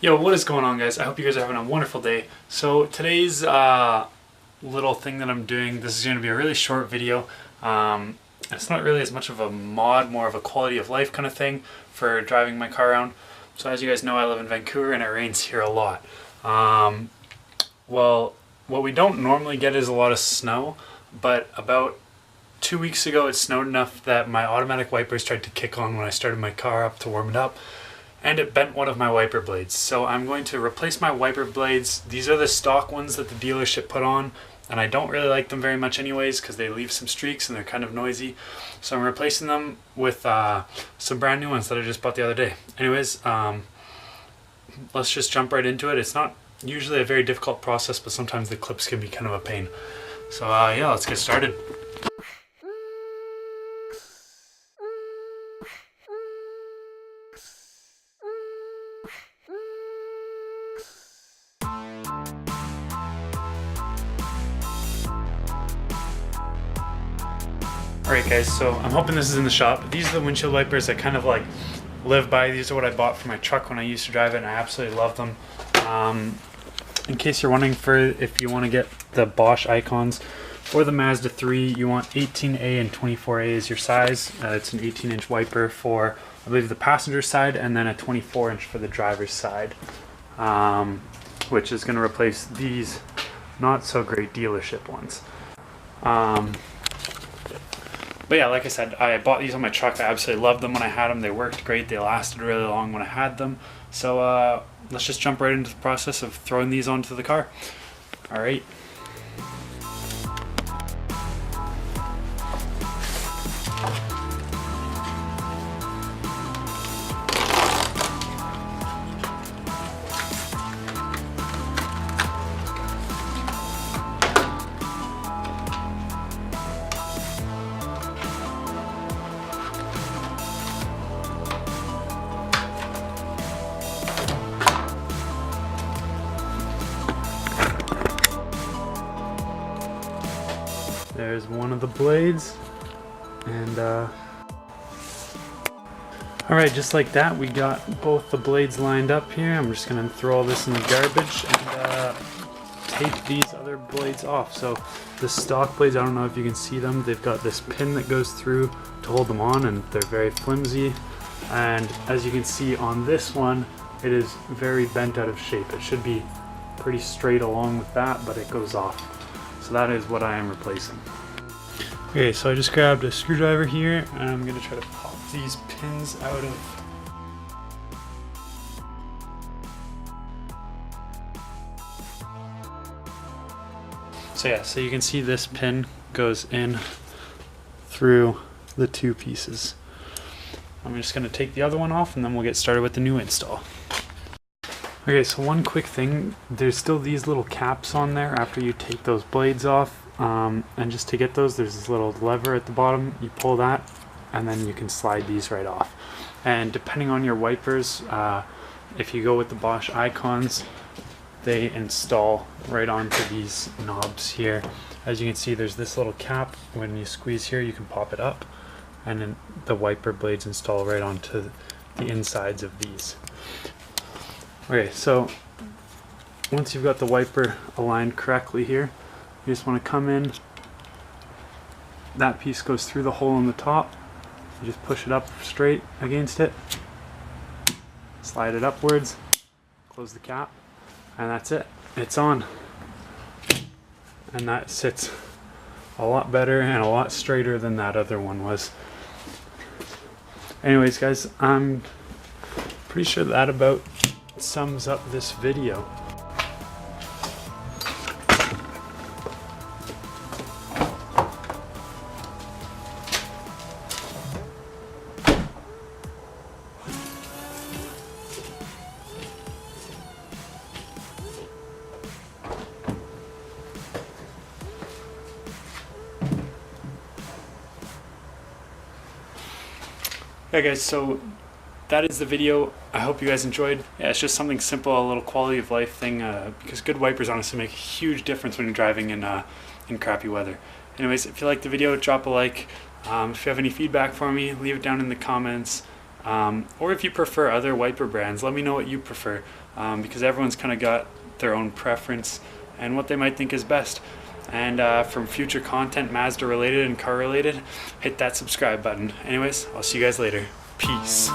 Yo, what is going on, guys? I hope you guys are having a wonderful day. So today's little thing that I'm doing, this is going to be a really short video. It's not really as much of a mod, more of a quality of life kind of thing for driving my car around. So as you guys know, I live in Vancouver and it rains here a lot. Well, what we don't normally get is a lot of snow, but about 2 weeks ago it snowed enough that my automatic wipers tried to kick on when I started my car up to warm it up. And it bent one of my wiper blades. So I'm going to replace my wiper blades. These are the stock ones that the dealership put on, and I don't really like them very much anyways because they leave some streaks and they're kind of noisy. So I'm replacing them with some brand new ones that I just bought the other day. Anyways, let's just jump right into it. It's not usually a very difficult process, but sometimes the clips can be kind of a pain. So yeah, let's get started. Alright guys, so I'm hoping this is in the shop. These are the windshield wipers I kind of like live by. These are what I bought for my truck when I used to drive it, and I absolutely love them. In case you're wondering if you want to get the Bosch icons for the Mazda 3, you want 18A and 24A is your size. It's an 18-inch wiper for, I believe, the passenger side, and then a 24-inch for the driver's side, which is going to replace these not so great dealership ones. But yeah, like I said, I bought these on my truck. I absolutely loved them when I had them. They worked great. They lasted really long when I had them. So let's just jump right into the process of throwing these onto the car. All right. There's one of the blades, and alright, just like that, we got both the blades lined up here. I'm just going to throw all this in the garbage and take these other blades off. So the stock blades, I don't know if you can see them, they've got this pin that goes through to hold them on, and they're very flimsy. And as you can see on this one, it is very bent out of shape. It should be pretty straight along with that, but it goes off. So that is what I am replacing. Okay, so I just grabbed a screwdriver here, and I'm going to try to pop these pins out of. So yeah, so you can see this pin goes in through the two pieces. I'm just going to take the other one off, and then we'll get started with the new install. Okay, so one quick thing, there's still these little caps on there after you take those blades off, and just to get those, there's this little lever at the bottom. You pull that, and then you can slide these right off. And depending on your wipers, if you go with the Bosch icons, they install right onto these knobs here. As you can see, there's this little cap. When you squeeze here, you can pop it up, and then the wiper blades install right onto the insides of these. Okay, so once you've got the wiper aligned correctly here, you just want to come in. That piece goes through the hole in the top. You just push it up straight against it, slide it upwards, close the cap, and that's it. It's on. And that sits a lot better and a lot straighter than that other one was. Anyways, guys, I'm pretty sure that about sums up this video. Yeah guys, so that is the video. I hope you guys enjoyed. Yeah, it's just something simple, a little quality of life thing, because good wipers honestly make a huge difference when you're driving in crappy weather. Anyways, if you liked the video, drop a like. If you have any feedback for me, leave it down in the comments. Or if you prefer other wiper brands, let me know what you prefer, because everyone's kind of got their own preference and what they might think is best. And from future content, Mazda related and car related, hit that subscribe button. Anyways, I'll see you guys later. Peace.